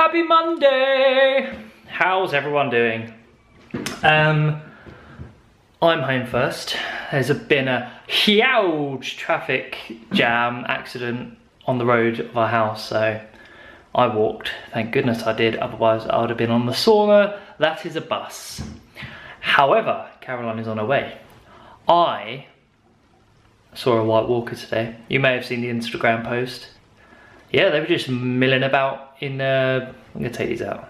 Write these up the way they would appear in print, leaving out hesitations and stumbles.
Happy Monday! How's everyone doing? I'm home first. There's been a huge traffic jam accident on the road of our house, so I walked. Thank goodness I did, otherwise I would have been on the sauna. That is a bus. However, Caroline is on her way. I saw a white walker today. You may have seen the Instagram post. Yeah, they were just milling about in, I'm gonna take these out.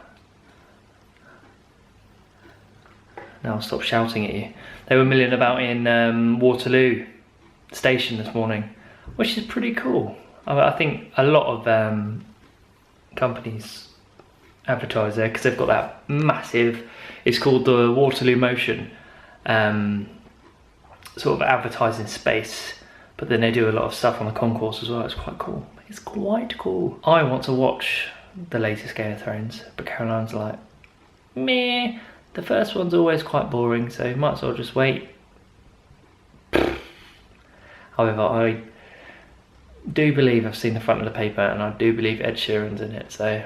Now I'll stop shouting at you. They were milling about in Waterloo station this morning, which is pretty cool. I think a lot of companies advertise there because they've got that massive, it's called the Waterloo Motion, sort of advertising space, but then they do a lot of stuff on the concourse as well. It's quite cool. It's quite cool. I want to watch the latest Game of Thrones, but Caroline's like, meh. The first one's always quite boring, so might as well just wait. However, I do believe I've seen the front of the paper, and I do believe Ed Sheeran's in it, so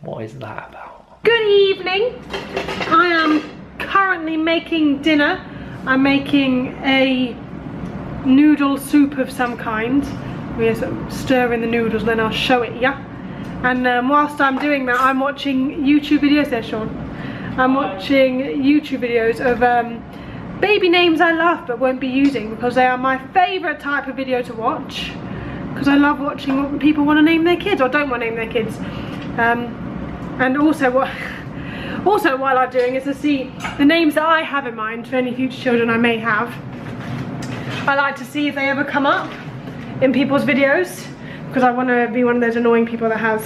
what is that about? Good evening. I am currently making dinner. I'm making a noodle soup of some kind. We're sort of stirring the noodles, then I'll show it, yeah? And whilst I'm doing that, I'm watching YouTube videos there, Sean. I'm watching YouTube videos of baby names I love but won't be using because they are my favourite type of video to watch. Because I love watching what people want to name their kids or don't want to name their kids. And also what I like doing is to see the names that I have in mind for any future children I may have. I like to see if they ever come up in people's videos because I want to be one of those annoying people that has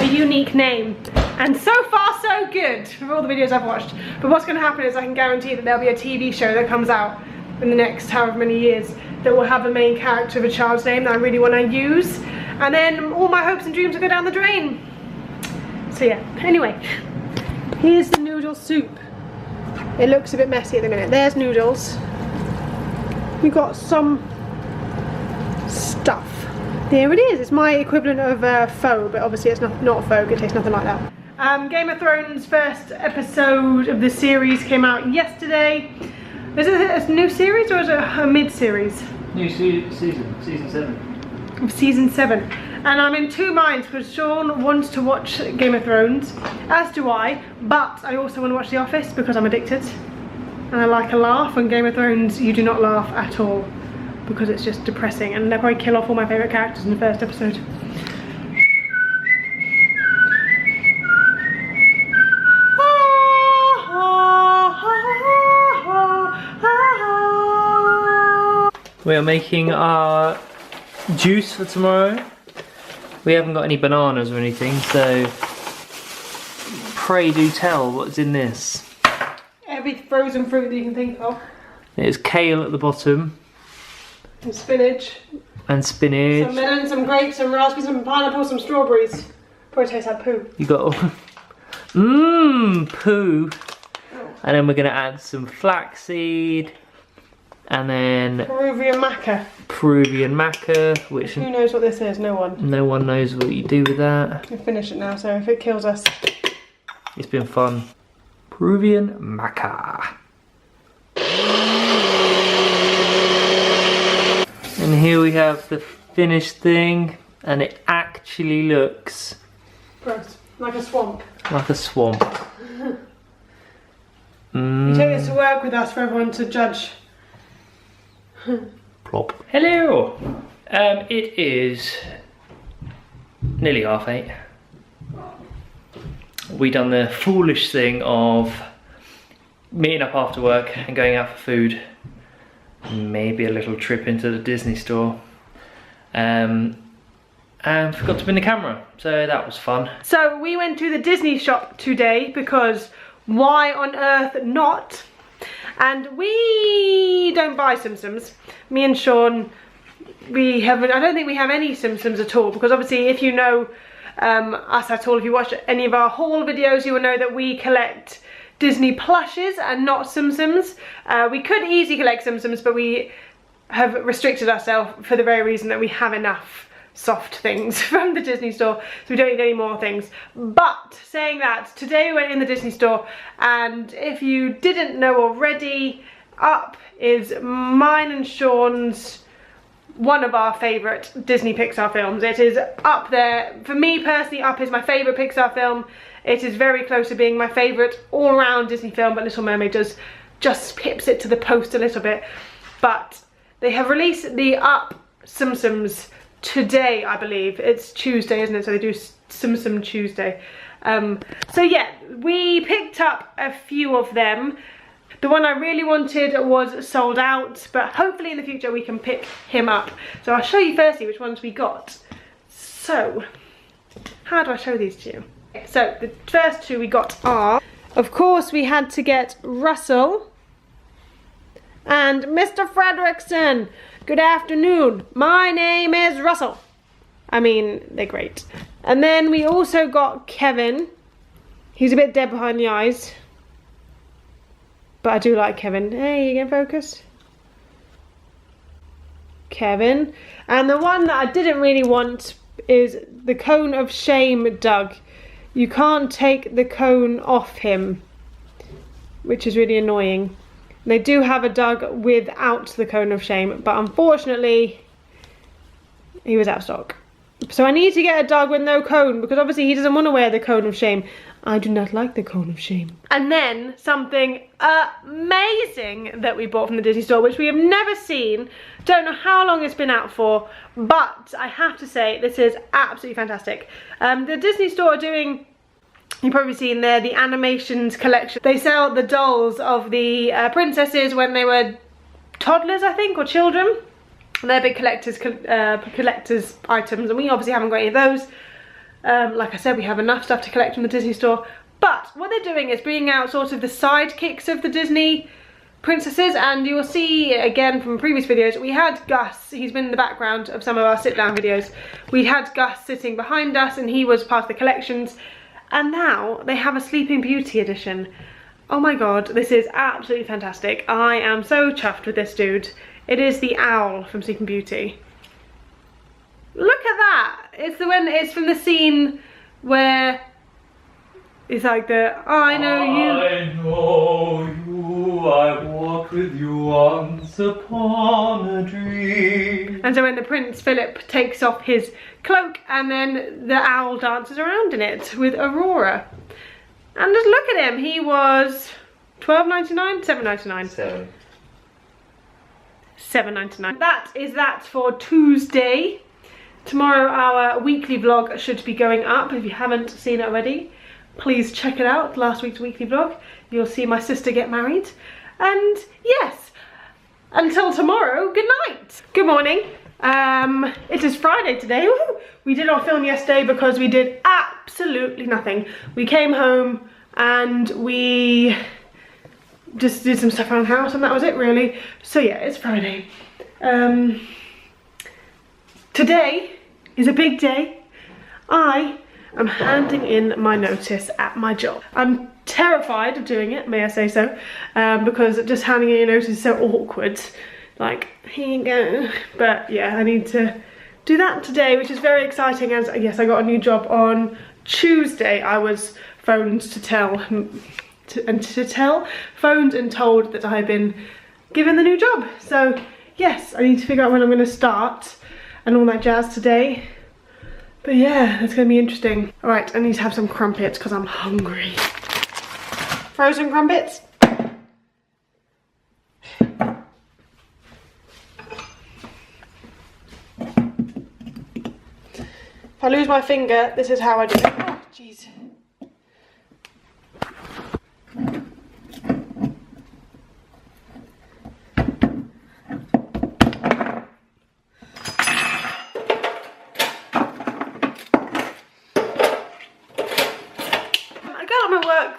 a unique name. And so far so good for all the videos I've watched. But what's going to happen is I can guarantee that there'll be a TV show that comes out in the next however many years that will have the main character of a child's name that I really want to use. And then all my hopes and dreams will go down the drain. So yeah, anyway, here's the noodle soup. It looks a bit messy at the minute. There's noodles. We've got some stuff. There it is. It's my equivalent of pho, but obviously it's not pho. It tastes nothing like that. Game of Thrones first episode of the series came out yesterday. Is it a new series or is it a mid-series? New season 7. Of season 7. And I'm in two minds because Sean wants to watch Game of Thrones, as do I, but I also want to watch The Office because I'm addicted. And I like a laugh, and Game of Thrones you do not laugh at all because it's just depressing, and they'll probably kill off all my favourite characters in the first episode. We are making our juice for tomorrow. We haven't got any bananas or anything, so pray do tell what's in this. Every frozen fruit that you can think of. There's kale at the bottom. And spinach. And spinach. Some melon, some grapes, some raspberries, some pineapple, some strawberries. Probably tastes like poo. You got poo. Oh. And then we're gonna add some flaxseed. And then Peruvian maca. Peruvian maca, which who knows what this is? No one. No one knows what you do with that. We'll finish it now, so if it kills us. It's been fun. Peruvian maca. And here we have the finished thing, and it actually looks gross. Like a swamp. Like a swamp. You take this to work with us for everyone to judge. Plop. Hello! It is nearly 8:30. We done the foolish thing of meeting up after work and going out for food. Maybe a little trip into the Disney store. And forgot to bring the camera, so that was fun. So we went to the Disney shop today because why on earth not? And we don't buy Tsum Tsums. Me and Sean, I don't think we have any Tsum Tsums at all, because obviously if you know us at all, if you watch any of our haul videos, you will know that we collect Disney plushes and not Tsum Tsums. We could easily collect Tsum Tsums, but we have restricted ourselves for the very reason that we have enough soft things from the Disney store, so we don't need any more things. But saying that, today we went in the Disney store, and if you didn't know already, Up is mine and Sean's one of our favourite Disney Pixar films. It is up there. For me personally, Up is my favourite Pixar film. It is very close to being my favourite all-round Disney film, but Little Mermaid just pips it to the post a little bit. But they have released the Up Tsum Tsums today, I believe. It's Tuesday, isn't it? So they do Tsum Tsum Tuesday. So yeah, we picked up a few of them. The one I really wanted was sold out, but hopefully in the future we can pick him up. So I'll show you firstly which ones we got. So, how do I show these to you? So the first two we got are, of course we had to get Russell and Mr. Fredricksen. Good afternoon, my name is Russell. I mean, they're great. And then we also got Kevin. He's a bit dead behind the eyes, but I do like Kevin. Hey, you getting focused? Kevin. And the one that I didn't really want is the Cone of Shame Doug. You can't take the cone off him, which is really annoying. They do have a Doug without the Cone of Shame, but unfortunately he was out of stock. So I need to get a Doug with no cone, because obviously he doesn't want to wear the Cone of Shame. I do not like the Cone of Shame. And then something amazing that we bought from the Disney store, which we have never seen. Don't know how long it's been out for, but I have to say this is absolutely fantastic. The Disney store are doing, you've probably seen there, the Animations collection. They sell the dolls of the princesses when they were toddlers, I think, or children. They're big collectors items, and we obviously haven't got any of those. Like I said, we have enough stuff to collect from the Disney store. But what they're doing is bringing out sort of the sidekicks of the Disney princesses, and you'll see again from previous videos, we had Gus. He's been in the background of some of our sit-down videos. We had Gus sitting behind us, and he was part of the collections. And now they have a Sleeping Beauty edition. Oh my god, this is absolutely fantastic. I am so chuffed with this dude. It is the owl from Sleeping Beauty. Look at that! It's from the scene where it's like the I know you, I walked with you once upon a dream. And so when the Prince Philip takes off his cloak, and then the owl dances around in it with Aurora. And just look at him, he was $12.99, $7.99. $7.99. That is that for Tuesday. Tomorrow our weekly vlog should be going up. If you haven't seen it already, please check it out. Last week's weekly vlog. You'll see my sister get married. And yes, until tomorrow, good night. Good morning. It is Friday today. Woo! We did our film yesterday because we did absolutely nothing. We came home and we just did some stuff around the house, and that was it really. So yeah, it's Friday. Today is a big day. I am handing in my notice at my job. I'm terrified of doing it, may I say so, because just handing in your notice is so awkward. Like, here you go. But yeah, I need to do that today, which is very exciting, as yes, I got a new job on Tuesday. I was phoned to phoned and told that I had been given the new job. So yes, I need to figure out when I'm going to start and all that jazz today. But yeah, it's going to be interesting. All right, I need to have some crumpets because I'm hungry. Frozen crumpets. If I lose my finger, this is how I do it. Oh, jeez.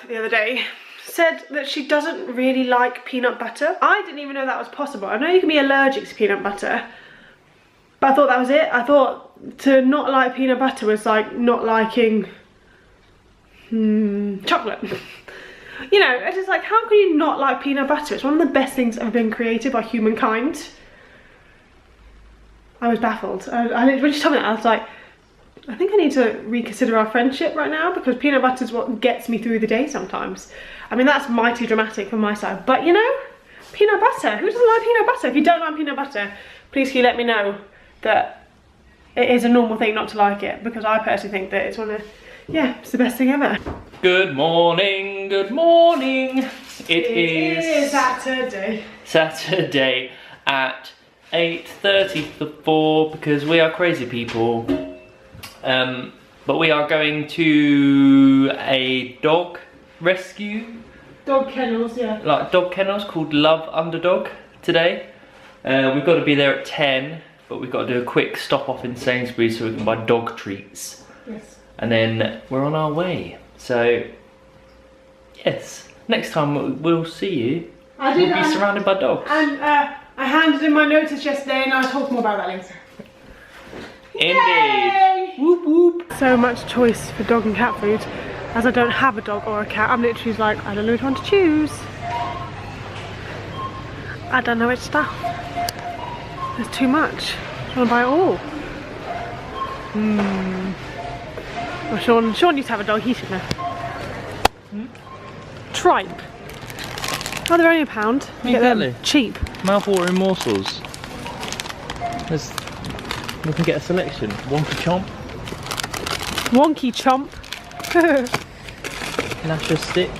The other day said that she doesn't really like peanut butter. I didn't even know that was possible. I know you can be allergic to peanut butter, but I thought that was it. I thought to not like peanut butter was like not liking chocolate. You know, it's just like, how can you not like peanut butter? It's one of the best things ever been created by humankind. I was baffled. When she told me that, I was like, I think I need to reconsider our friendship right now, because peanut butter is what gets me through the day sometimes. I mean, that's mighty dramatic from my side, but you know, peanut butter. Who doesn't like peanut butter? If you don't like peanut butter, please can you let me know that it is a normal thing not to like it, because I personally think that it's one of, yeah, it's the best thing ever. Good morning, good morning. It is Saturday. Saturday at 8:30 to 4 because we are crazy people. But we are going to a dog rescue. Dog kennels, yeah. Like dog kennels called Love Underdog today. We've got to be there at 10, but we've got to do a quick stop off in Sainsbury's so we can buy dog treats. Yes. And then we're on our way. So, yes, next time we'll see you, we'll be surrounded by dogs. And I handed in my notice yesterday, and I'll talk more about that later. Indeed. Yay! Whoop whoop. So much choice for dog and cat food. As I don't have a dog or a cat, I'm literally like, I don't know which one to choose. I don't know which stuff. There's too much. I want to buy it all. Well, Sean used to have a dog, he should know. Tripe. Oh, they're only £1. You get them cheap. Mouth-watering morsels. We can get a selection. Wonky Chomp, Wonky Chomp. Nasher Sticks.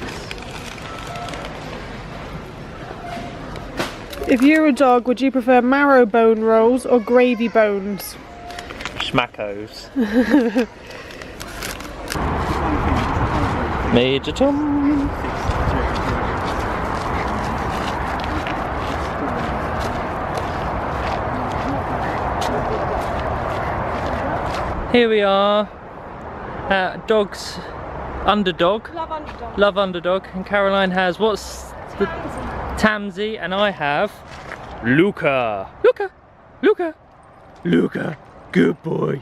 If you're a dog, would you prefer marrow bone rolls or gravy bones? Schmackos. Major Tom. Here we are at Dog's Underdog. Love Underdog. Love Underdog. And Caroline has what's the Tamsy, and I have Luca. Luca. Luca. Luca. Good boy.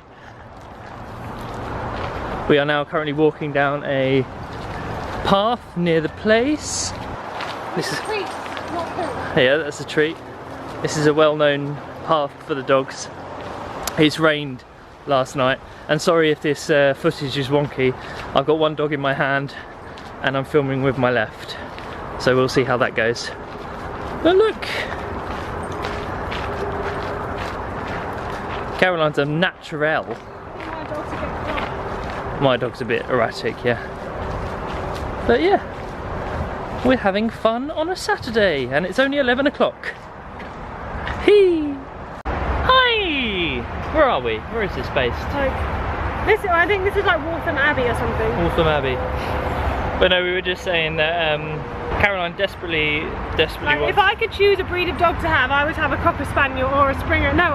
We are now currently walking down a path near the place. This is yeah, that's a treat. This is a well-known path for the dogs. It's rained last night, and sorry if this footage is wonky. I've got one dog in my hand and I'm filming with my left, so we'll see how that goes. But look, Caroline's a naturel. My dog's a bit erratic, yeah. But yeah, we're having fun on a Saturday and it's only 11 o'clock. Hee! Hi! Where are we? Where is this based? I think this is like Waltham Abbey or something. Waltham Abbey. But no, we were just saying that Caroline desperately Like, wants... if I could choose a breed of dog to have, I would have a Cocker Spaniel or a Springer, no,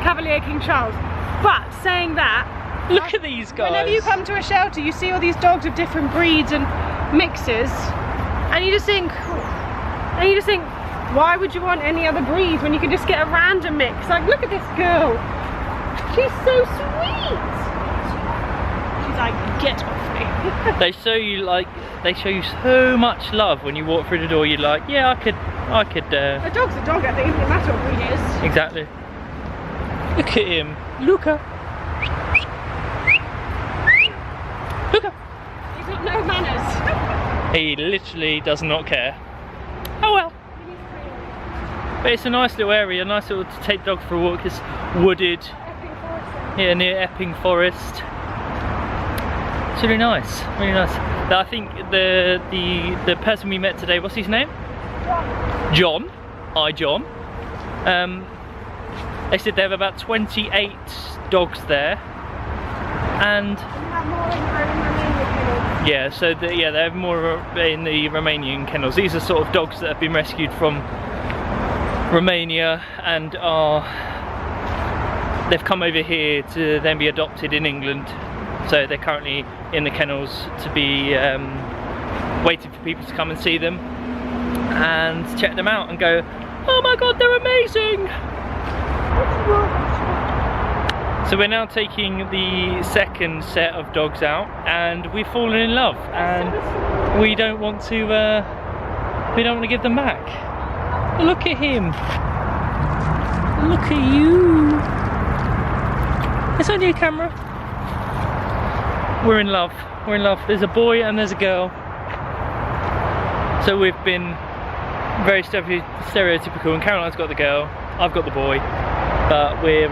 Cavalier King Charles. But saying that, Look at these guys! whenever you come to a shelter, you see all these dogs of different breeds and mixes, and you just think, why would you want any other breed when you can just get a random mix? Like, look at this girl. She's so sweet. She's like, get off me. They show you so much love when you walk through the door. You're like, yeah, I could. A dog's a dog, I think. It doesn't matter what breed it is. Exactly. Look at him, Luca. Luca. He's got no manners. He literally does not care. Oh well. But it's a nice little area, nice little to take the dog for a walk. It's wooded. Here near Epping Forest. It's really nice, really nice. But I think the person we met today, what's his name? John. Hi John. They said they have about 28 dogs there, and yeah, so they have more in the Romanian kennels. These are sort of dogs that have been rescued from Romania and they've come over here to then be adopted in England. So they're currently in the kennels to be waiting for people to come and see them and check them out and go, oh my god, they're amazing! So we're now taking the second set of dogs out and we've fallen in love and we don't want to give them back. Look at him! Look at you! It's only a camera. We're in love. We're in love. There's a boy and there's a girl. So we've been very stereotypical, and Caroline's got the girl, I've got the boy, but we're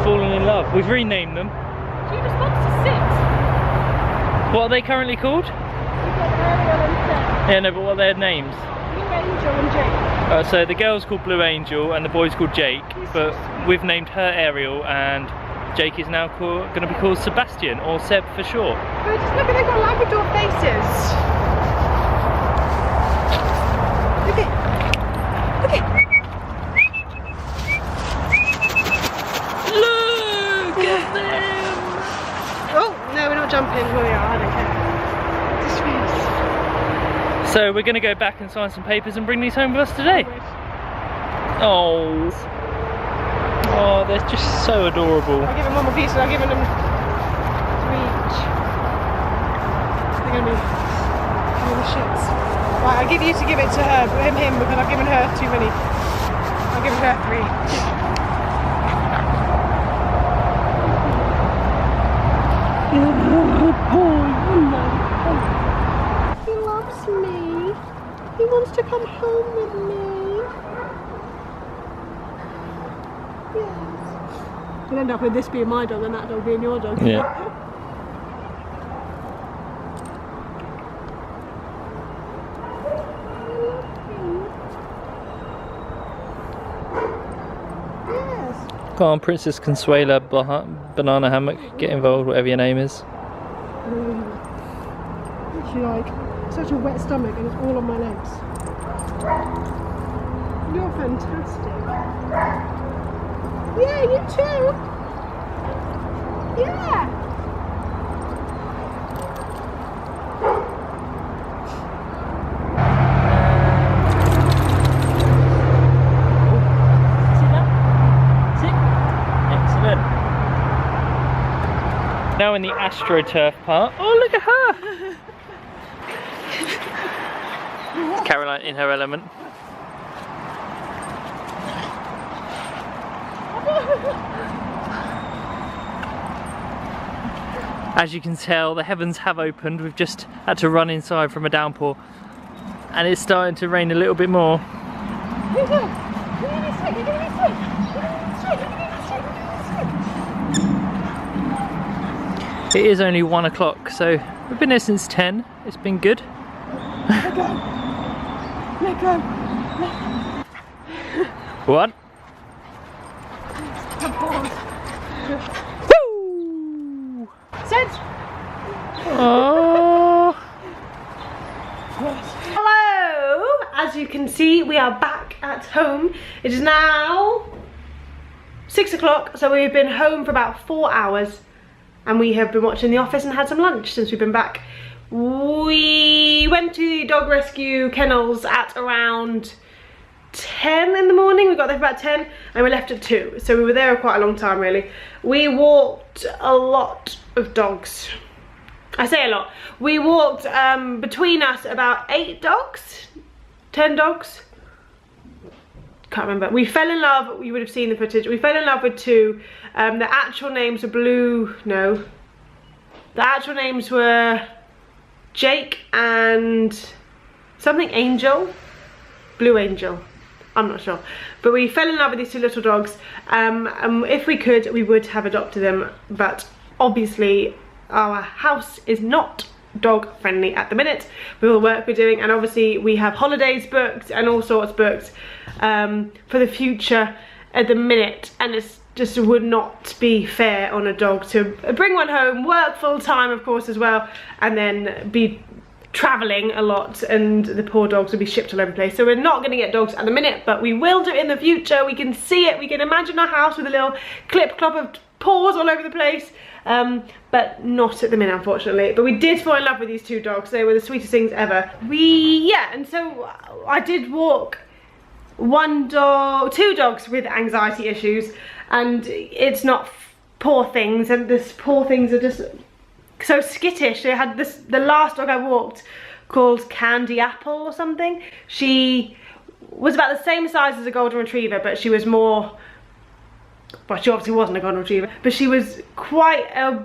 fallen in love. We've renamed them. She just wants to sit. What are they currently called? We've got Ariel and Seth. Yeah, no, but what are their names? Blue Angel and Jake. So the girl's called Blue Angel and the boy's called Jake, but we've named her Ariel, and Jake is now going to be called Sebastian, or Seb for short. Oh, just look at, they've got Labrador faces. Look at. Look at them! Oh, no, we're not jumping. Here we are, I don't care. Just face. So we're going to go back and sign some papers and bring these home with us today. Oh. Oh, they're just so adorable. I'll give them one more piece, and I've given them 3 each. They're going to be shits. Right, I'll give you to give it to her, but him, because I've given her too many. I'll give her 3. He loves me. He wants to come home with me. Yes. We'll end up with this being my dog and that dog being your dog. Yeah. Yes. Go on, Princess Consuela Banana Hammock, get involved, whatever your name is. What's she like? Such a wet stomach and it's all on my legs. You're fantastic. Yeah, you too. Yeah. Excellent. Now in the AstroTurf part. Oh, look at her! Caroline in her element. As you can tell, the heavens have opened. We've just had to run inside from a downpour, and it's starting to rain a little bit more. It is only 1 o'clock, so we've been here since 10. It's been good. Let go. Let go. What? Woo! Sit. Oh. Hello. As you can see, we are back at home. It is now 6 o'clock, so we've been home for about 4 hours, and we have been watching The Office and had some lunch since we've been back. We went to the dog rescue kennels at around 10 in the morning. We got there for about 10 and we left at 2, so we were there quite a long time really. We walked a lot of dogs. I say a lot. We walked between us about 8 dogs, 10 dogs. Can't remember. We fell in love, you would have seen the footage. We fell in love with 2. The actual names were the actual names were Jake and something Angel, Blue Angel, I'm not sure. But we fell in love with these 2 little dogs. If we could, we would have adopted them, but obviously our house is not dog friendly at the minute with all the work we're doing, and obviously we have holidays booked and all sorts booked for the future at the minute, and it's just would not be fair on a dog to bring one home, work full time of course as well, and then be traveling a lot, and the poor dogs would be shipped all over the place. So we're not going to get dogs at the minute, but we will do it in the future. We can see it, we can imagine our house with a little clip clop of paws all over the place, but not at the minute unfortunately. But we did fall in love with these 2 dogs. They were the sweetest things ever. And so I did walk 2 dogs with anxiety issues, and it's not poor things, and this poor things are just so skittish. They had the last dog I walked, called Candy Apple or something. She was about the same size as a golden retriever, but she was more, well, she obviously wasn't a golden retriever, but she was quite a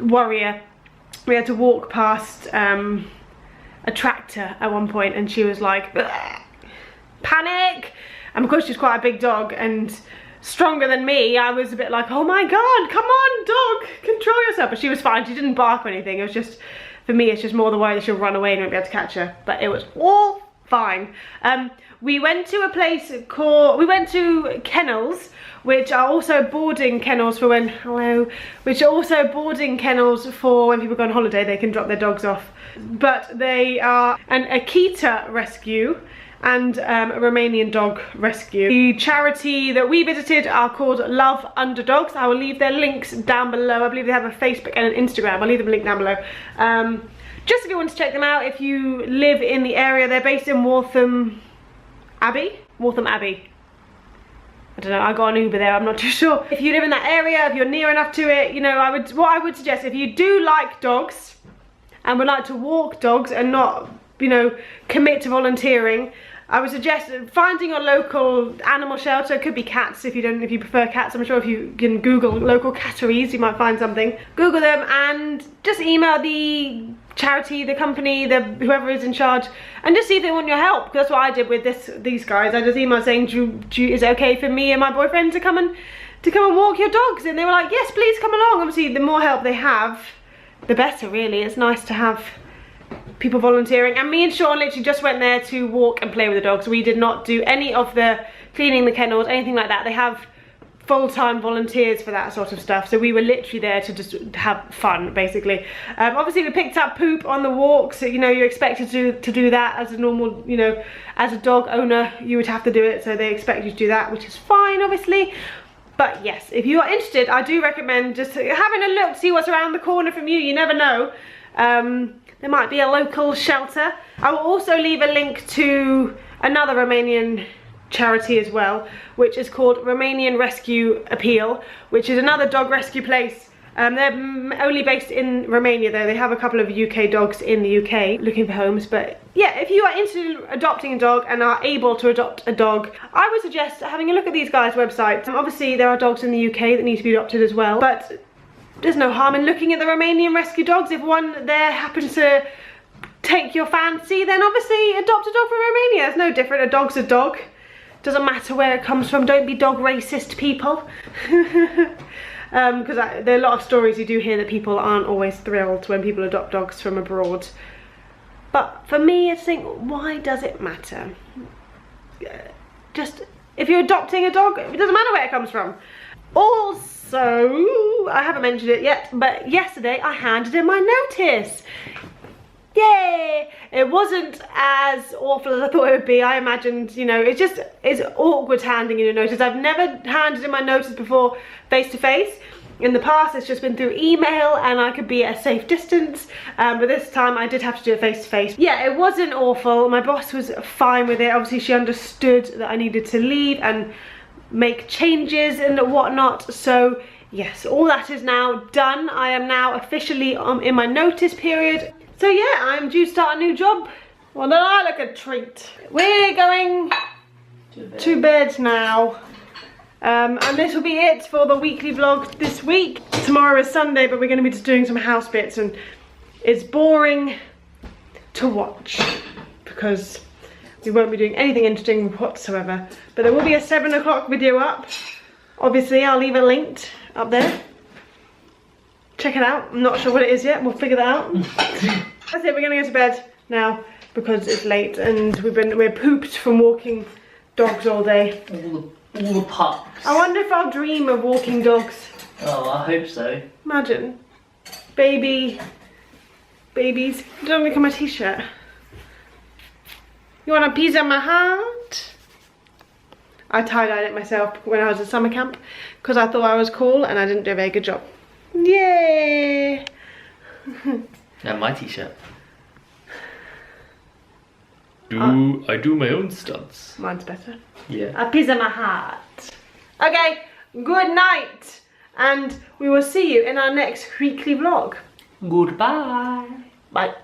warrior. We had to walk past a tractor at one point, and she was like, panic, and because she's quite a big dog and stronger than me, I was a bit like, oh my god, come on dog, control yourself. But she was fine, she didn't bark or anything. It was just, for me, it's just more the worry that she'll run away and won't be able to catch her. But it was all fine. We went to a place called, we went to kennels, which are also boarding kennels for when, which are also boarding kennels for when people go on holiday, they can drop their dogs off. But they are an Akita rescue and a Romanian dog rescue. The charity that we visited are called Love Underdogs. I will leave their links down below. I believe they have a Facebook and an Instagram. I'll leave them a link down below. Just if you want to check them out, if you live in the area, they're based in Waltham Abbey. I don't know, I got an Uber there, I'm not too sure. If you live in that area, if you're near enough to it, you know, what I would suggest, if you do like dogs and would like to walk dogs and not, you know, commit to volunteering, I would suggest finding your local animal shelter. It could be cats if you prefer cats. I'm sure if you can Google local catteries, you might find something. Google them and just email the charity, the company, whoever is in charge, and just see if they want your help. Because that's what I did with these guys. I just emailed saying, is it okay for me and my boyfriend to come and walk your dogs? And they were like, yes, please come along. Obviously, the more help they have, the better, really. It's nice to have people volunteering, and me and Sean literally just went there to walk and play with the dogs. We did not do any of the cleaning the kennels, anything like that. They have full-time volunteers for that sort of stuff, so we were literally there to just have fun, basically. Obviously we picked up poop on the walk, so you know, you're expected to do that as a normal, you know, as a dog owner you would have to do it, so they expect you to do that, which is fine, obviously. But yes, if you are interested, I do recommend just having a look, see what's around the corner from you. You never know. There might be a local shelter. I will also leave a link to another Romanian charity as well, which is called Romanian Rescue Appeal, which is another dog rescue place. They're only based in Romania though. They have a couple of UK dogs in the UK looking for homes. But yeah, if you are into adopting a dog and are able to adopt a dog, I would suggest having a look at these guys' websites. Obviously there are dogs in the UK that need to be adopted as well, but there's no harm in looking at the Romanian rescue dogs. If one there happens to take your fancy, then obviously adopt a dog from Romania. It's no different, a dog's a dog. Doesn't matter where it comes from. Don't be dog racist, people. Because there are a lot of stories you do hear that people aren't always thrilled when people adopt dogs from abroad. But for me, I think, why does it matter? Just, if you're adopting a dog, it doesn't matter where it comes from. Also, I haven't mentioned it yet, but yesterday I handed in my notice. Yay! It wasn't as awful as I thought it would be. I imagined, you know, it's awkward handing in a notice. I've never handed in my notice before face to face. In the past, it's just been through email and I could be at a safe distance, but this time I did have to do it face to face. Yeah, it wasn't awful. My boss was fine with it. Obviously, she understood that I needed to leave and make changes and whatnot. So yes, all that is now done. I am now officially in my notice period. So yeah, I'm due to start a new job. Well, then I look a treat. We're going to bed now. And this will be it for the weekly vlog this week. Tomorrow is Sunday, but we're going to be just doing some house bits, and it's boring to watch because we won't be doing anything interesting whatsoever. But there will be a 7 o'clock video up. Obviously, I'll leave it linked up there. Check it out. I'm not sure what it is yet. We'll figure that out. That's it. We're gonna go to bed now because it's late and we're pooped from walking dogs all day. All the pups. I wonder if I'll dream of walking dogs. Oh, I hope so. Imagine, babies. Don't look at my t-shirt. You want a piece of my heart? I tie-dyed it myself when I was at summer camp because I thought I was cool and I didn't do a very good job. Yay! And my t-shirt. I do my own stunts. Mine's better. Yeah. A piece of my heart. Okay, good night. And we will see you in our next weekly vlog. Goodbye. Bye.